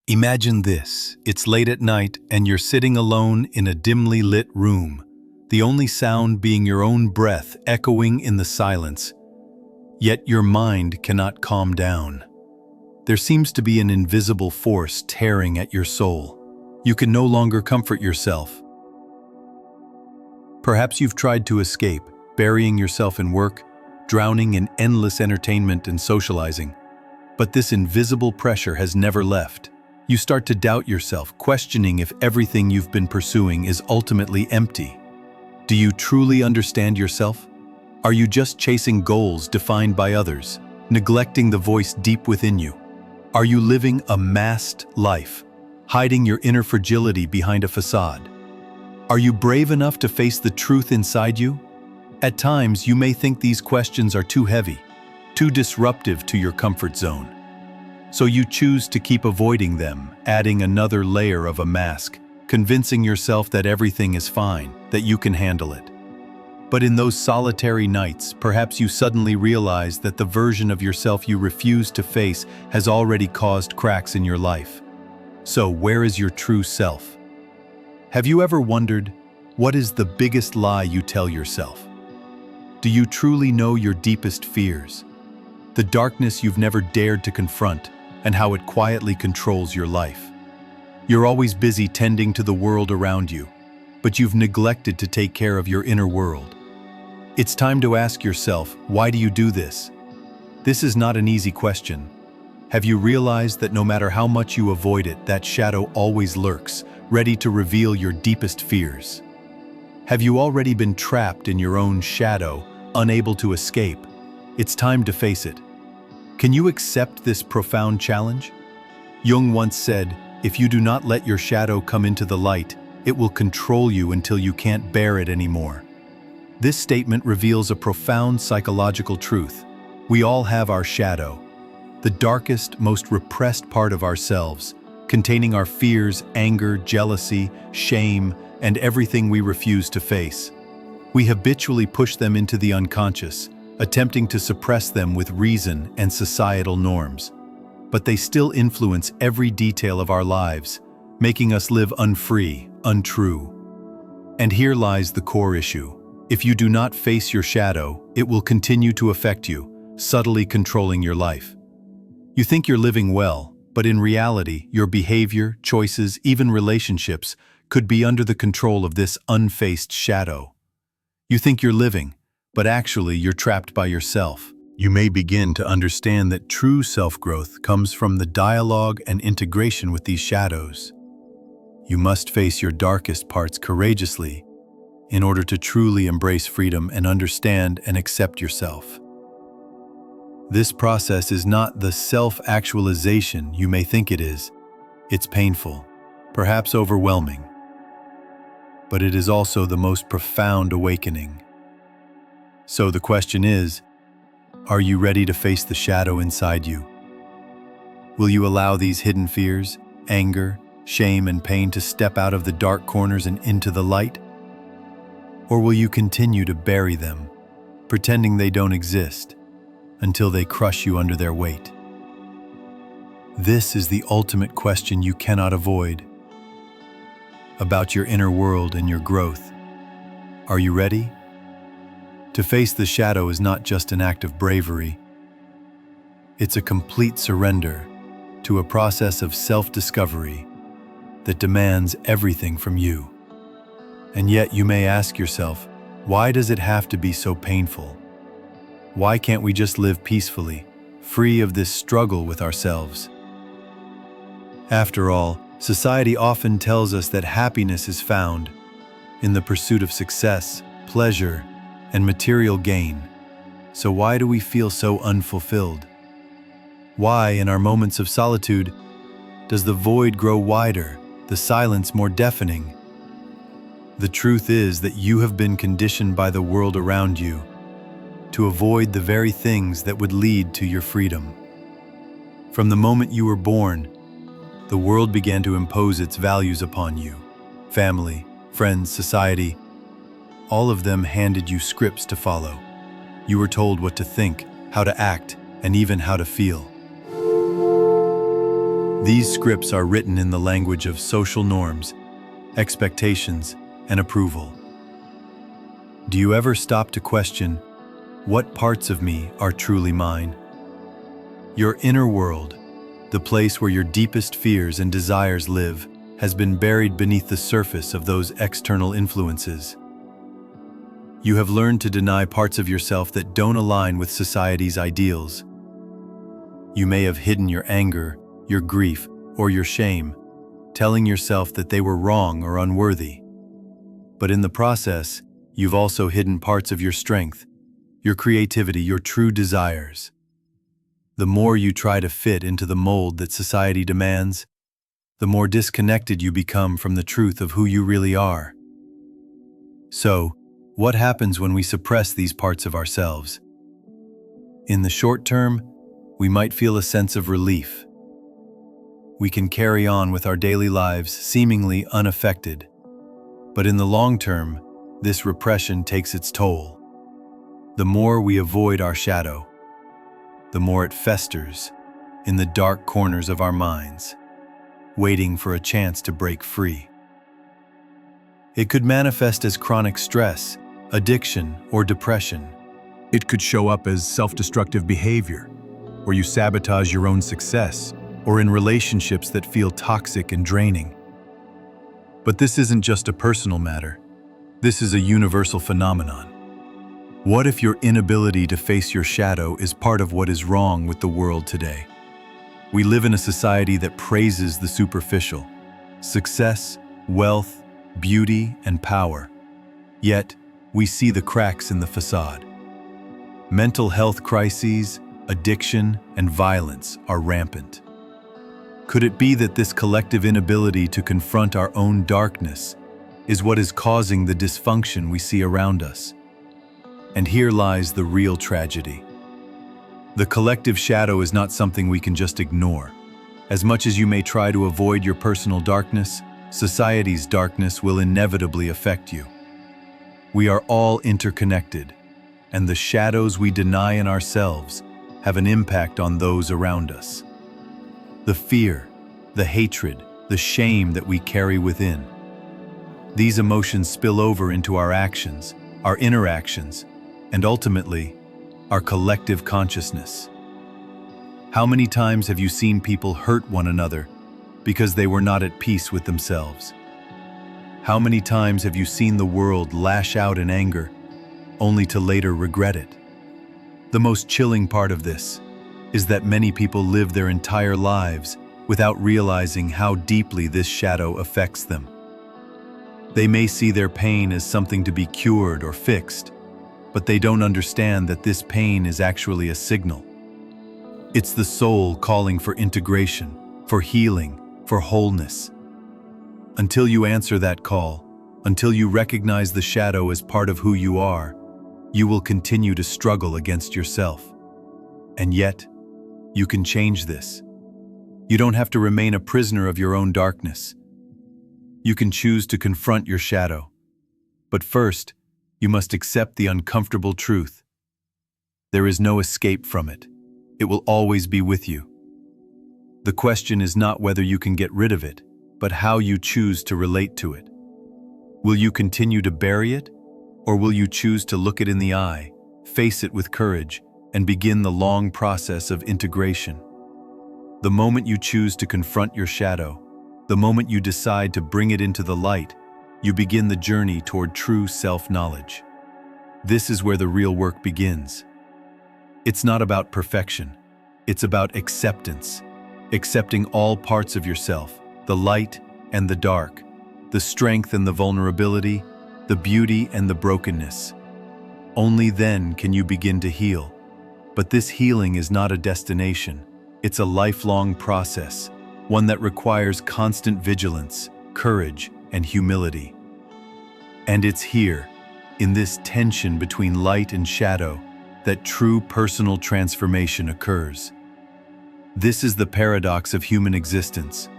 Imagine this. It's late at night and you're sitting alone in a dimly lit room, the only sound being your own breath echoing in the silence. Yet your mind cannot calm down. There seems to be an invisible force tearing at your soul. You can no longer comfort yourself. Perhaps you've tried to escape, burying yourself in work, drowning in endless entertainment and socializing. But this invisible pressure has never left. You start to doubt yourself, questioning if everything you've been pursuing is ultimately empty. Do you truly understand yourself? Are you just chasing goals defined by others, neglecting the voice deep within you? Are you living a masked life, hiding your inner fragility behind a facade? Are you brave enough to face the truth inside you? At times, you may think these questions are too heavy, too disruptive to your comfort zone. So you choose to keep avoiding them, adding another layer of a mask, convincing yourself that everything is fine, that you can handle it. But in those solitary nights, perhaps you suddenly realize that the version of yourself you refuse to face has already caused cracks in your life. So where is your true self? Have you ever wondered, what is the biggest lie you tell yourself? Do you truly know your deepest fears? The darkness you've never dared to confront, and how it quietly controls your life. You're always busy tending to the world around you, but you've neglected to take care of your inner world. It's time to ask yourself, why do you do this? This is not an easy question. Have you realized that no matter how much you avoid it, that shadow always lurks, ready to reveal your deepest fears? Have you already been trapped in your own shadow, unable to escape? It's time to face it. Can you accept this profound challenge? Jung once said, if you do not let your shadow come into the light, it will control you until you can't bear it anymore. This statement reveals a profound psychological truth. We all have our shadow, the darkest, most repressed part of ourselves, containing our fears, anger, jealousy, shame, and everything we refuse to face. We habitually push them into the unconscious, attempting to suppress them with reason and societal norms. But they still influence every detail of our lives, making us live unfree, untrue. And here lies the core issue. If you do not face your shadow, it will continue to affect you, subtly controlling your life. You think you're living well, but in reality, your behavior, choices, even relationships could be under the control of this unfaced shadow. You think you're living, but actually you're trapped by yourself. You may begin to understand that true self-growth comes from the dialogue and integration with these shadows. You must face your darkest parts courageously in order to truly embrace freedom and understand and accept yourself. This process is not the self-actualization you may think it is. It's painful, perhaps overwhelming, but it is also the most profound awakening. So the question is, are you ready to face the shadow inside you? Will you allow these hidden fears, anger, shame, and pain to step out of the dark corners and into the light? Or will you continue to bury them, pretending they don't exist, until they crush you under their weight? This is the ultimate question you cannot avoid. About your inner world and your growth. Are you ready? To face the shadow is not just an act of bravery. It's a complete surrender to a process of self-discovery that demands everything from you. And yet you may ask yourself, why does it have to be so painful? Why can't we just live peacefully, free of this struggle with ourselves? After all, society often tells us that happiness is found in the pursuit of success, pleasure, and material gain. So why do we feel so unfulfilled? Why, in our moments of solitude, does the void grow wider, the silence more deafening? The truth is that you have been conditioned by the world around you to avoid the very things that would lead to your freedom. From the moment you were born, the world began to impose its values upon you. Family, friends, society, all of them handed you scripts to follow. You were told what to think, how to act, and even how to feel. These scripts are written in the language of social norms, expectations, and approval. Do you ever stop to question, what parts of me are truly mine? Your inner world, the place where your deepest fears and desires live, has been buried beneath the surface of those external influences. You have learned to deny parts of yourself that don't align with society's ideals. You may have hidden your anger, your grief, or your shame, telling yourself that they were wrong or unworthy. But in the process, you've also hidden parts of your strength, your creativity, your true desires. The more you try to fit into the mold that society demands, the more disconnected you become from the truth of who you really are. So, what happens when we suppress these parts of ourselves? In the short term, we might feel a sense of relief. We can carry on with our daily lives seemingly unaffected. But in the long term, this repression takes its toll. The more we avoid our shadow, the more it festers in the dark corners of our minds, waiting for a chance to break free. It could manifest as chronic stress, addiction, or depression. It could show up as self-destructive behavior, where you sabotage your own success, or in relationships that feel toxic and draining. But this isn't just a personal matter. This is a universal phenomenon. What if your inability to face your shadow is part of what is wrong with the world today? We live in a society that praises the superficial: success, wealth, beauty, and power. Yet, we see the cracks in the facade. Mental health crises, addiction, and violence are rampant. Could it be that this collective inability to confront our own darkness is what is causing the dysfunction we see around us? And here lies the real tragedy. The collective shadow is not something we can just ignore. As much as you may try to avoid your personal darkness, society's darkness will inevitably affect you. We are all interconnected, and the shadows we deny in ourselves have an impact on those around us. The fear, the hatred, the shame that we carry within. These emotions spill over into our actions, our interactions, and ultimately, our collective consciousness. How many times have you seen people hurt one another because they were not at peace with themselves? How many times have you seen the world lash out in anger, only to later regret it? The most chilling part of this is that many people live their entire lives without realizing how deeply this shadow affects them. They may see their pain as something to be cured or fixed, but they don't understand that this pain is actually a signal. It's the soul calling for integration, for healing, for wholeness. Until you answer that call, until you recognize the shadow as part of who you are, you will continue to struggle against yourself. And yet, you can change this. You don't have to remain a prisoner of your own darkness. You can choose to confront your shadow. But first, you must accept the uncomfortable truth. There is no escape from it. It will always be with you. The question is not whether you can get rid of it, but how you choose to relate to it. Will you continue to bury it, or will you choose to look it in the eye, face it with courage, and begin the long process of integration? The moment you choose to confront your shadow, the moment you decide to bring it into the light, you begin the journey toward true self-knowledge. This is where the real work begins. It's not about perfection. It's about acceptance. Accepting all parts of yourself, the light and the dark, the strength and the vulnerability, the beauty and the brokenness. Only then can you begin to heal. But this healing is not a destination. It's a lifelong process, one that requires constant vigilance, courage, and humility. And it's here, in this tension between light and shadow, that true personal transformation occurs. This is the paradox of human existence.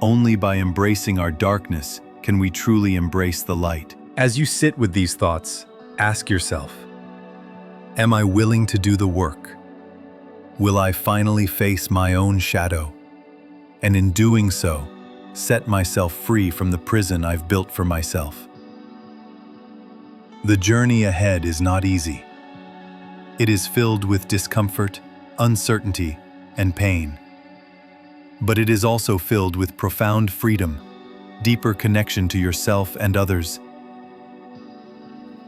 Only by embracing our darkness can we truly embrace the light. As you sit with these thoughts, ask yourself, Am I willing to do the work? Will I finally face my own shadow? and in doing so, set myself free from the prison I've built for myself. The journey ahead is not easy. It is filled with discomfort, uncertainty, and pain. But it is also filled with profound freedom, deeper connection to yourself and others,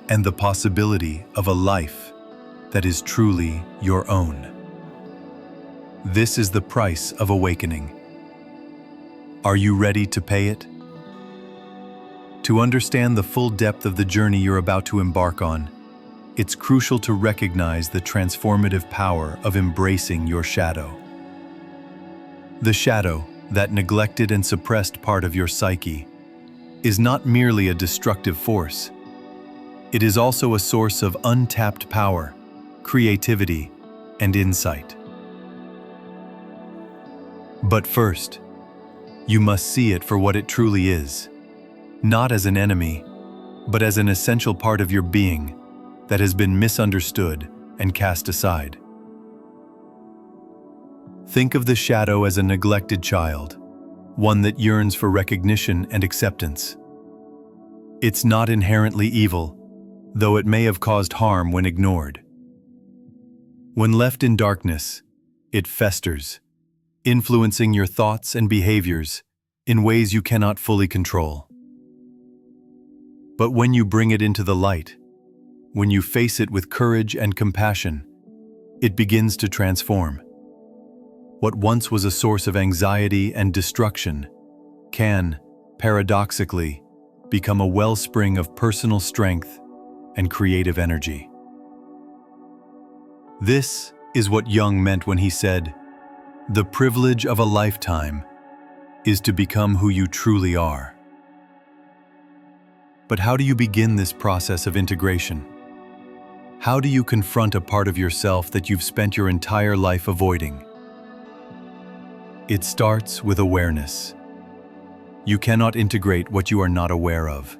and the possibility of a life that is truly your own. This is the price of awakening. Are you ready to pay it? To understand the full depth of the journey you're about to embark on, it's crucial to recognize the transformative power of embracing your shadow. The shadow, that neglected and suppressed part of your psyche, is not merely a destructive force. It is also a source of untapped power, creativity, and insight. But first, you must see it for what it truly is, not as an enemy, but as an essential part of your being that has been misunderstood and cast aside. Think of the shadow as a neglected child, one that yearns for recognition and acceptance. It's not inherently evil, though it may have caused harm when ignored. When left in darkness, it festers, influencing your thoughts and behaviors in ways you cannot fully control. But when you bring it into the light, when you face it with courage and compassion, it begins to transform. What once was a source of anxiety and destruction can, paradoxically, become a wellspring of personal strength and creative energy. This is what Jung meant when he said, "The privilege of a lifetime is to become who you truly are." But how do you begin this process of integration? How do you confront a part of yourself that you've spent your entire life avoiding? It starts with awareness. You cannot integrate what you are not aware of.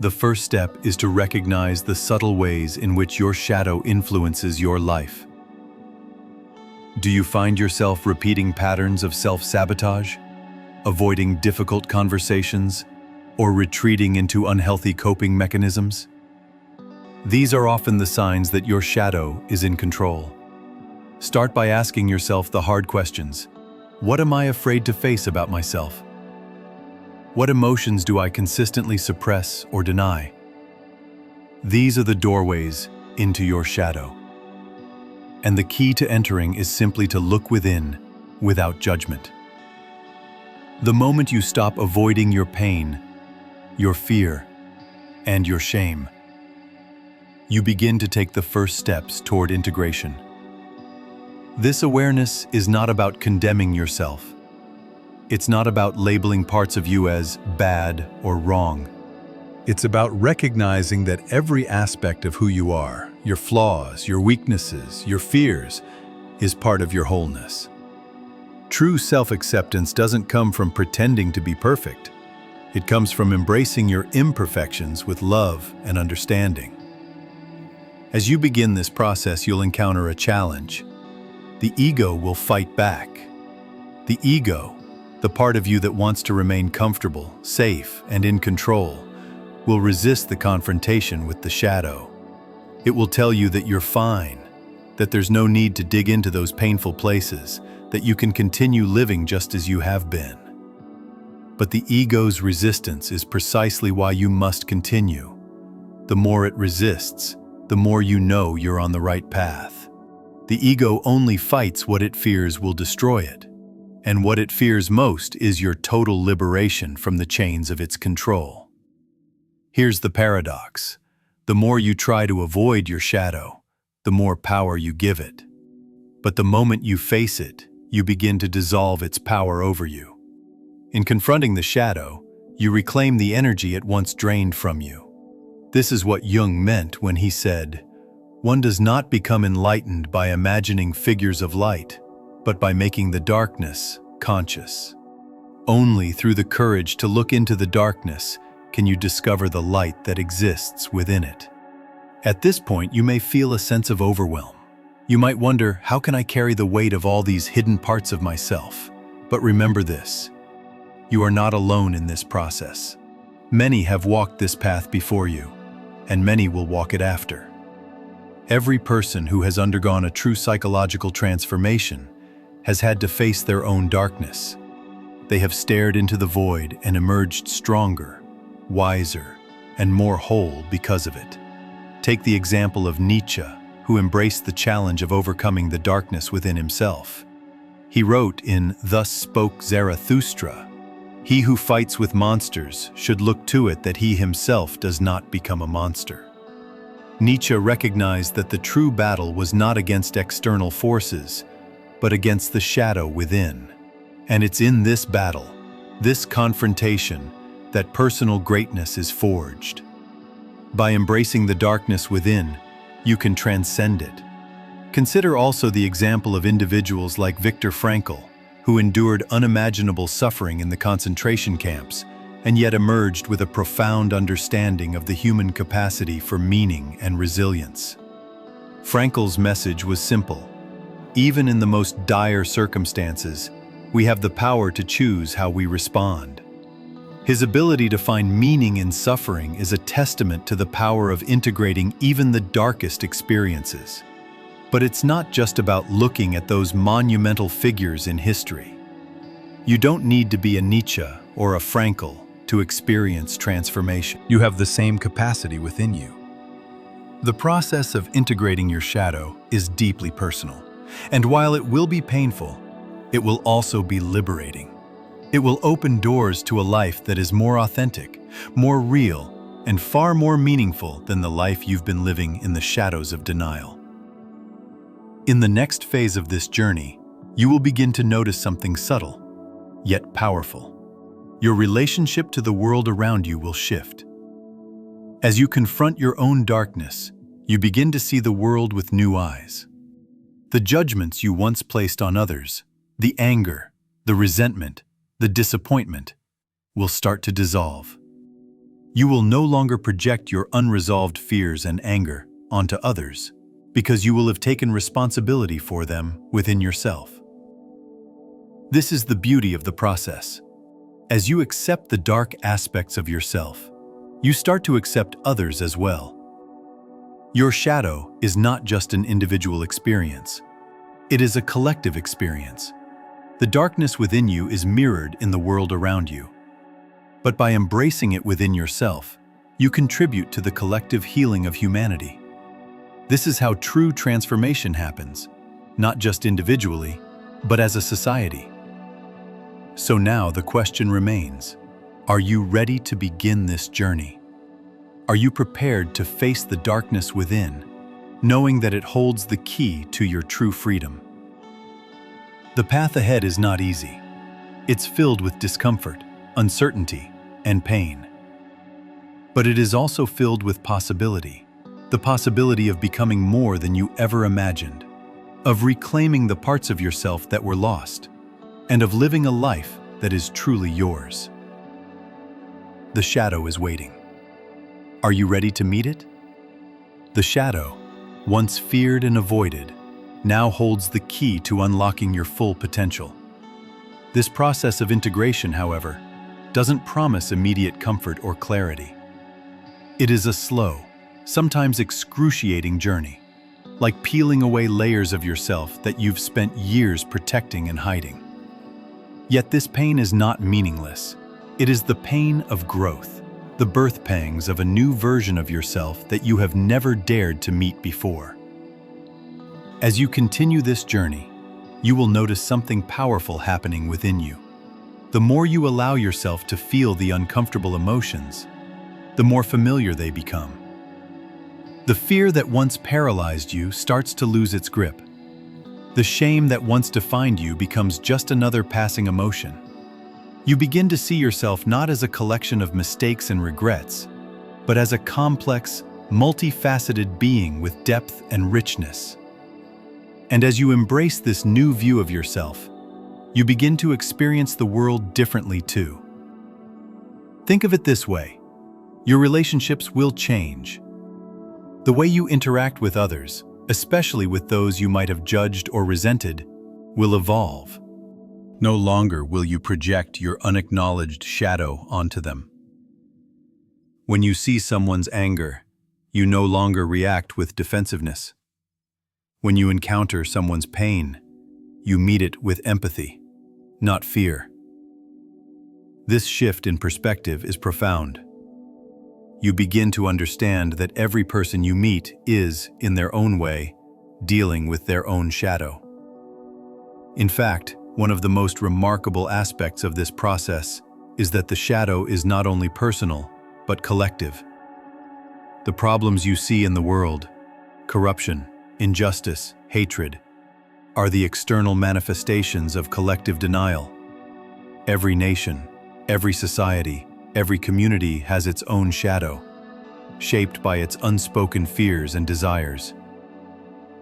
The first step is to recognize the subtle ways in which your shadow influences your life. Do you find yourself repeating patterns of self-sabotage, avoiding difficult conversations, or retreating into unhealthy coping mechanisms? These are often the signs that your shadow is in control. Start by asking yourself the hard questions. What am I afraid to face about myself? What emotions do I consistently suppress or deny? These are the doorways into your shadow. And the key to entering is simply to look within without judgment. The moment you stop avoiding your pain, your fear, and your shame, you begin to take the first steps toward integration. This awareness is not about condemning yourself. It's not about labeling parts of you as bad or wrong. It's about recognizing that every aspect of who you are, your flaws, your weaknesses, your fears, is part of your wholeness. True self-acceptance doesn't come from pretending to be perfect. It comes from embracing your imperfections with love and understanding. As you begin this process, you'll encounter a challenge. The ego will fight back. The ego, the part of you that wants to remain comfortable, safe, and in control, will resist the confrontation with the shadow. It will tell you that you're fine, that there's no need to dig into those painful places, that you can continue living just as you have been. But the ego's resistance is precisely why you must continue. The more it resists, the more you know you're on the right path. The ego only fights what it fears will destroy it, and what it fears most is your total liberation from the chains of its control. Here's the paradox. The more you try to avoid your shadow, the more power you give it. But the moment you face it, you begin to dissolve its power over you. In confronting the shadow, you reclaim the energy it once drained from you. This is what Jung meant when he said, "One does not become enlightened by imagining figures of light, but by making the darkness conscious." Only through the courage to look into the darkness can you discover the light that exists within it. At this point, you may feel a sense of overwhelm. You might wonder, how can I carry the weight of all these hidden parts of myself? But remember this: you are not alone in this process. Many have walked this path before you, and many will walk it after. Every person who has undergone a true psychological transformation has had to face their own darkness. They have stared into the void and emerged stronger, wiser, and more whole because of it. Take the example of Nietzsche, who embraced the challenge of overcoming the darkness within himself. He wrote in Thus Spoke Zarathustra, "He who fights with monsters should look to it that he himself does not become a monster." Nietzsche recognized that the true battle was not against external forces, but against the shadow within. And it's in this battle, this confrontation, that personal greatness is forged. By embracing the darkness within, you can transcend it. Consider also the example of individuals like Viktor Frankl, who endured unimaginable suffering in the concentration camps, and yet emerged with a profound understanding of the human capacity for meaning and resilience. Frankl's message was simple: even in the most dire circumstances, we have the power to choose how we respond. His ability to find meaning in suffering is a testament to the power of integrating even the darkest experiences. But it's not just about looking at those monumental figures in history. You don't need to be a Nietzsche or a Frankl to experience transformation. You have the same capacity within you. The process of integrating your shadow is deeply personal, and while it will be painful, it will also be liberating. It will open doors to a life that is more authentic, more real, and far more meaningful than the life you've been living in the shadows of denial. In the next phase of this journey, you will begin to notice something subtle, yet powerful. Your relationship to the world around you will shift. As you confront your own darkness, you begin to see the world with new eyes. The judgments you once placed on others, the anger, the resentment, the disappointment, will start to dissolve. You will no longer project your unresolved fears and anger onto others, because you will have taken responsibility for them within yourself. This is the beauty of the process. As you accept the dark aspects of yourself, you start to accept others as well. Your shadow is not just an individual experience. It is a collective experience. The darkness within you is mirrored in the world around you. But by embracing it within yourself, you contribute to the collective healing of humanity. This is how true transformation happens, not just individually, but as a society. So now the question remains: are you ready to begin this journey? Are you prepared to face the darkness within, knowing that it holds the key to your true freedom? The path ahead is not easy. It's filled with discomfort, uncertainty, and pain. But it is also filled with possibility, the possibility of becoming more than you ever imagined, of reclaiming the parts of yourself that were lost, and of living a life that is truly yours. The shadow is waiting. Are you ready to meet it? The shadow, once feared and avoided, now holds the key to unlocking your full potential. This process of integration, however, doesn't promise immediate comfort or clarity. It is a slow, sometimes excruciating journey, like peeling away layers of yourself that you've spent years protecting and hiding. Yet this pain is not meaningless. It is the pain of growth, the birth pangs of a new version of yourself that you have never dared to meet before. As you continue this journey, you will notice something powerful happening within you. The more you allow yourself to feel the uncomfortable emotions, the more familiar they become. The fear that once paralyzed you starts to lose its grip. The shame that once defined you becomes just another passing emotion. You begin to see yourself not as a collection of mistakes and regrets, but as a complex, multifaceted being with depth and richness. And as you embrace this new view of yourself, you begin to experience the world differently too. Think of it this way: your relationships will change. The way you interact with others, especially with those you might have judged or resented, will evolve. No longer will you project your unacknowledged shadow onto them. When you see someone's anger, you no longer react with defensiveness. When you encounter someone's pain, you meet it with empathy, not fear. This shift in perspective is profound. You begin to understand that every person you meet is, in their own way, dealing with their own shadow. In fact, one of the most remarkable aspects of this process is that the shadow is not only personal, but collective. The problems you see in the world, corruption, injustice, hatred, are the external manifestations of collective denial. Every nation, every society, every community has its own shadow, shaped by its unspoken fears and desires.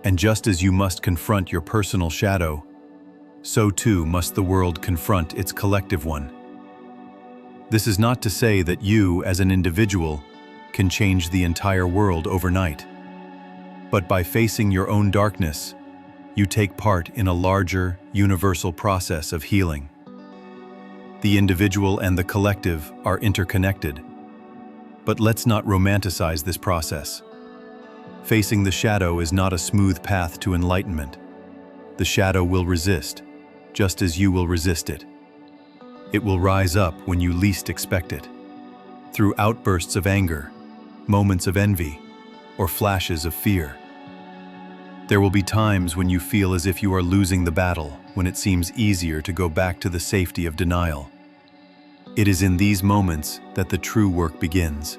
And just as you must confront your personal shadow, so too must the world confront its collective one. This is not to say that you, as an individual, can change the entire world overnight. But by facing your own darkness, you take part in a larger, universal process of healing. The individual and the collective are interconnected. But let's not romanticize this process. Facing the shadow is not a smooth path to enlightenment. The shadow will resist, just as you will resist it. It will rise up when you least expect it, through outbursts of anger, moments of envy, or flashes of fear. There will be times when you feel as if you are losing the battle, when it seems easier to go back to the safety of denial. It is in these moments that the true work begins.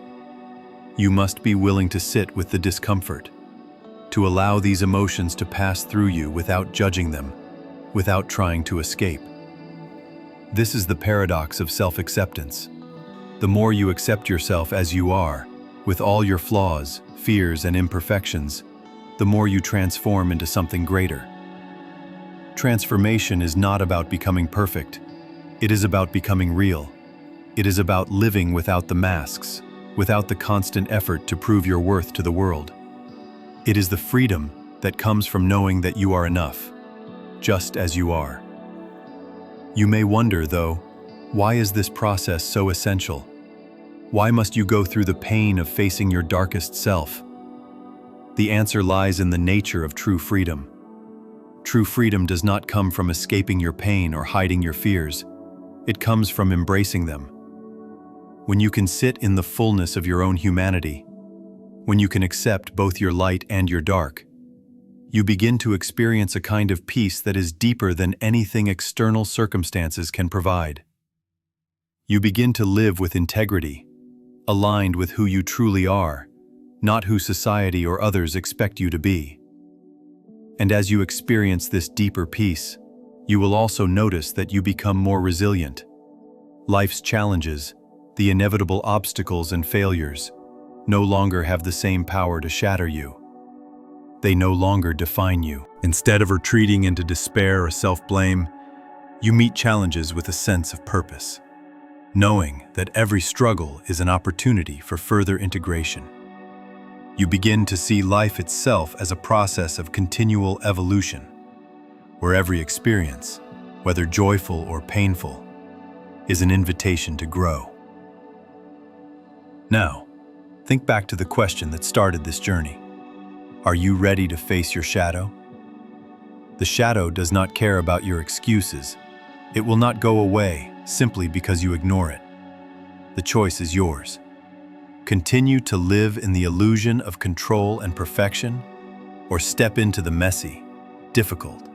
You must be willing to sit with the discomfort, to allow these emotions to pass through you without judging them, without trying to escape. This is the paradox of self-acceptance. The more you accept yourself as you are, with all your flaws, fears, and imperfections, the more you transform into something greater. Transformation is not about becoming perfect. It is about becoming real. It is about living without the masks, without the constant effort to prove your worth to the world. It is the freedom that comes from knowing that you are enough, just as you are. You may wonder, though, why is this process so essential? Why must you go through the pain of facing your darkest self? The answer lies in the nature of true freedom. True freedom does not come from escaping your pain or hiding your fears. It comes from embracing them. When you can sit in the fullness of your own humanity, when you can accept both your light and your dark, you begin to experience a kind of peace that is deeper than anything external circumstances can provide. You begin to live with integrity, aligned with who you truly are, not who society or others expect you to be. And as you experience this deeper peace, you will also notice that you become more resilient. Life's challenges, the inevitable obstacles and failures, no longer have the same power to shatter you. They no longer define you. Instead of retreating into despair or self-blame, you meet challenges with a sense of purpose, knowing that every struggle is an opportunity for further integration. You begin to see life itself as a process of continual evolution, where every experience, whether joyful or painful, is an invitation to grow. Now, think back to the question that started this journey. Are you ready to face your shadow? The shadow does not care about your excuses. It will not go away simply because you ignore it. The choice is yours. Continue to live in the illusion of control and perfection, or step into the messy, difficult,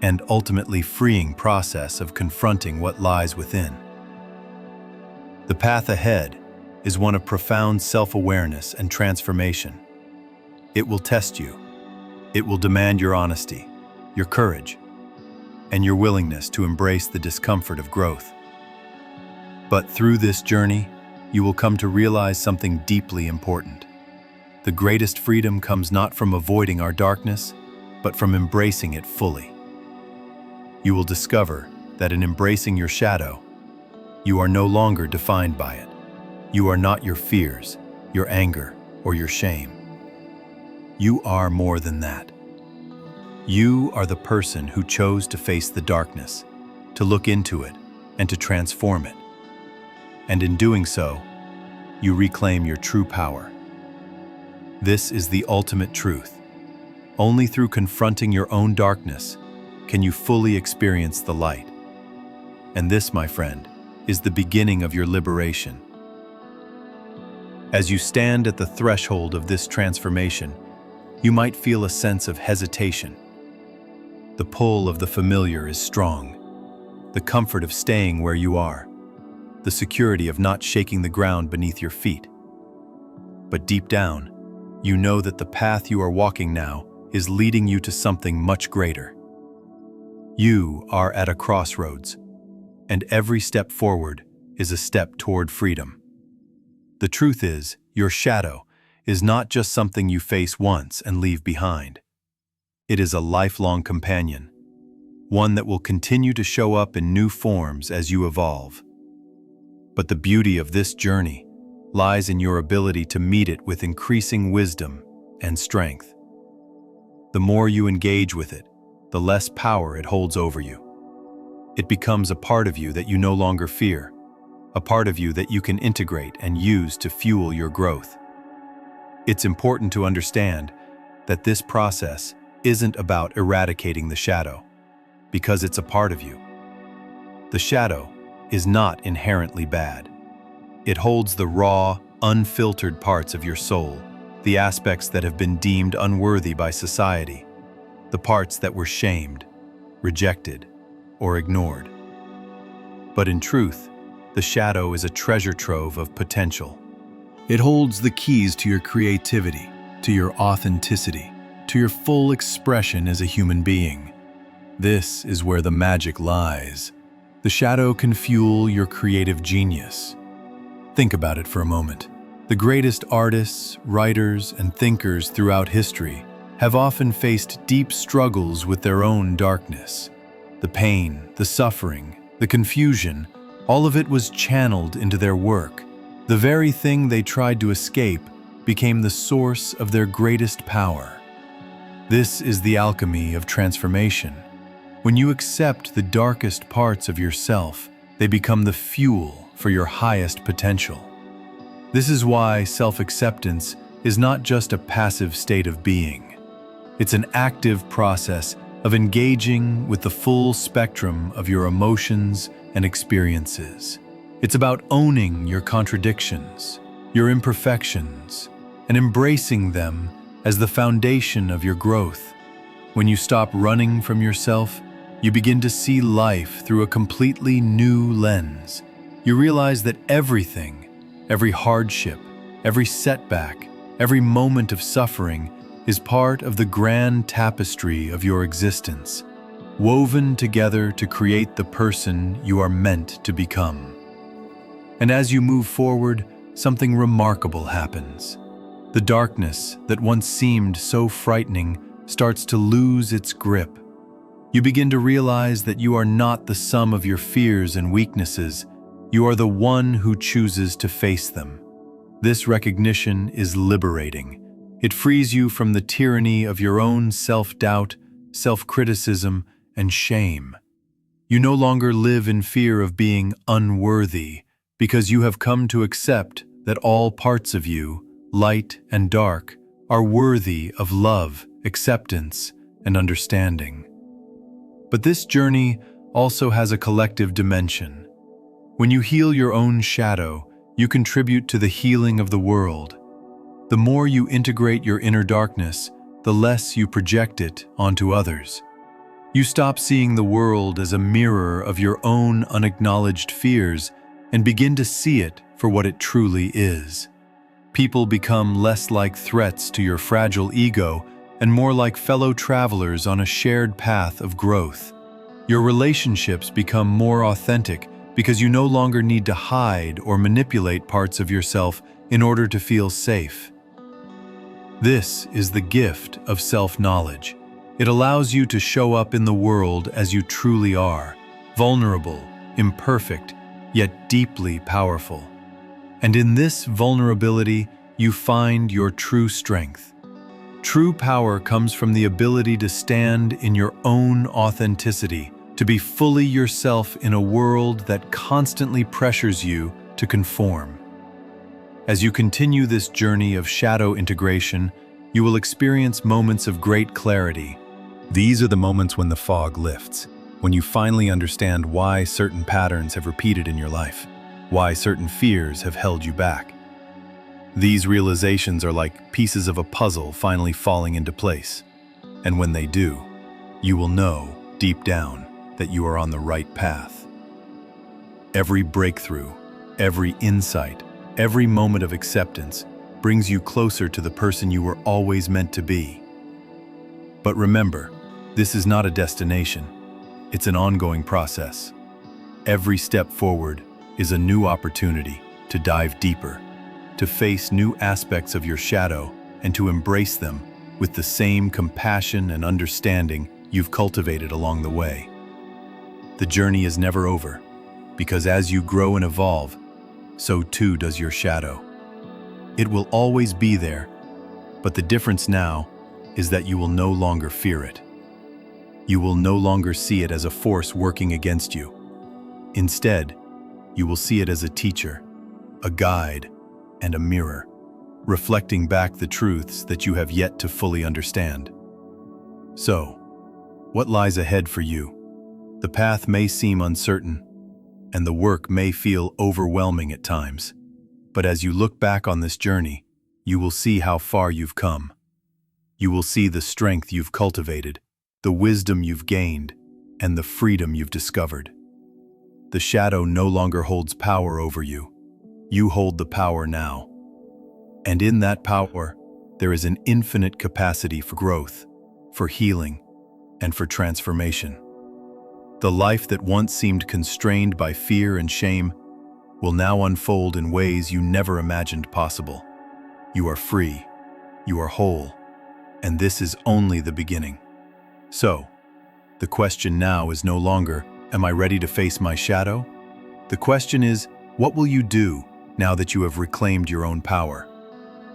and ultimately freeing process of confronting what lies within. The path ahead is one of profound self-awareness and transformation. It will test you. It will demand your honesty, your courage, and your willingness to embrace the discomfort of growth. But through this journey, you will come to realize something deeply important. The greatest freedom comes not from avoiding our darkness, but from embracing it fully. You will discover that in embracing your shadow, you are no longer defined by it. You are not your fears, your anger, or your shame. You are more than that. You are the person who chose to face the darkness, to look into it, and to transform it. And in doing so, you reclaim your true power. This is the ultimate truth. Only through confronting your own darkness can you fully experience the light. And this, my friend, is the beginning of your liberation. As you stand at the threshold of this transformation, you might feel a sense of hesitation. The pull of the familiar is strong. The comfort of staying where you are. The security of not shaking the ground beneath your feet. But deep down, you know that the path you are walking now is leading you to something much greater. You are at a crossroads, and every step forward is a step toward freedom. The truth is, your shadow is not just something you face once and leave behind. It is a lifelong companion, one that will continue to show up in new forms as you evolve. But the beauty of this journey lies in your ability to meet it with increasing wisdom and strength. The more you engage with it, the less power it holds over you. It becomes a part of you that you no longer fear, a part of you that you can integrate and use to fuel your growth. It's important to understand that this process isn't about eradicating the shadow, because it's a part of you. The shadow is not inherently bad. It holds the raw, unfiltered parts of your soul, the aspects that have been deemed unworthy by society, the parts that were shamed, rejected, or ignored. But in truth, the shadow is a treasure trove of potential. It holds the keys to your creativity, to your authenticity, to your full expression as a human being. This is where the magic lies. The shadow can fuel your creative genius. Think about it for a moment. The greatest artists, writers, and thinkers throughout history have often faced deep struggles with their own darkness. The pain, the suffering, the confusion, all of it was channeled into their work. The very thing they tried to escape became the source of their greatest power. This is the alchemy of transformation. When you accept the darkest parts of yourself, they become the fuel for your highest potential. This is why self-acceptance is not just a passive state of being. It's an active process of engaging with the full spectrum of your emotions and experiences. It's about owning your contradictions, your imperfections, and embracing them as the foundation of your growth. When you stop running from yourself, you begin to see life through a completely new lens. You realize that everything, every hardship, every setback, every moment of suffering is part of the grand tapestry of your existence, woven together to create the person you are meant to become. And as you move forward, something remarkable happens. The darkness that once seemed so frightening starts to lose its grip. You begin to realize that you are not the sum of your fears and weaknesses. You are the one who chooses to face them. This recognition is liberating. It frees you from the tyranny of your own self-doubt, self-criticism, and shame. You no longer live in fear of being unworthy, because you have come to accept that all parts of you, light and dark, are worthy of love, acceptance, and understanding. But this journey also has a collective dimension. When you heal your own shadow, you contribute to the healing of the world. The more you integrate your inner darkness, the less you project it onto others. You stop seeing the world as a mirror of your own unacknowledged fears and begin to see it for what it truly is. People become less like threats to your fragile ego and more like fellow travelers on a shared path of growth. Your relationships become more authentic because you no longer need to hide or manipulate parts of yourself in order to feel safe. This is the gift of self-knowledge. It allows you to show up in the world as you truly are, vulnerable, imperfect, yet deeply powerful. And in this vulnerability, you find your true strength. True power comes from the ability to stand in your own authenticity, to be fully yourself in a world that constantly pressures you to conform. As you continue this journey of shadow integration, you will experience moments of great clarity. These are the moments when the fog lifts, when you finally understand why certain patterns have repeated in your life, why certain fears have held you back. These realizations are like pieces of a puzzle finally falling into place. And when they do, you will know, deep down, that you are on the right path. Every breakthrough, every insight, every moment of acceptance brings you closer to the person you were always meant to be. But remember, this is not a destination. It's an ongoing process. Every step forward is a new opportunity to dive deeper, to face new aspects of your shadow and to embrace them with the same compassion and understanding you've cultivated along the way. The journey is never over, because as you grow and evolve, so too does your shadow. It will always be there, but the difference now is that you will no longer fear it. You will no longer see it as a force working against you. Instead, you will see it as a teacher, a guide, and a mirror, reflecting back the truths that you have yet to fully understand. So, what lies ahead for you? The path may seem uncertain, and the work may feel overwhelming at times. But as you look back on this journey, you will see how far you've come. You will see the strength you've cultivated, the wisdom you've gained, and the freedom you've discovered. The shadow no longer holds power over you. You hold the power now. And in that power, there is an infinite capacity for growth, for healing, and for transformation. The life that once seemed constrained by fear and shame will now unfold in ways you never imagined possible. You are free, you are whole, and this is only the beginning. So, the question now is no longer, am I ready to face my shadow? The question is, what will you do now that you have reclaimed your own power?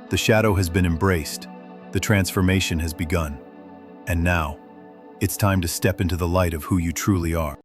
The shadow has been embraced, the transformation has begun, and now, it's time to step into the light of who you truly are.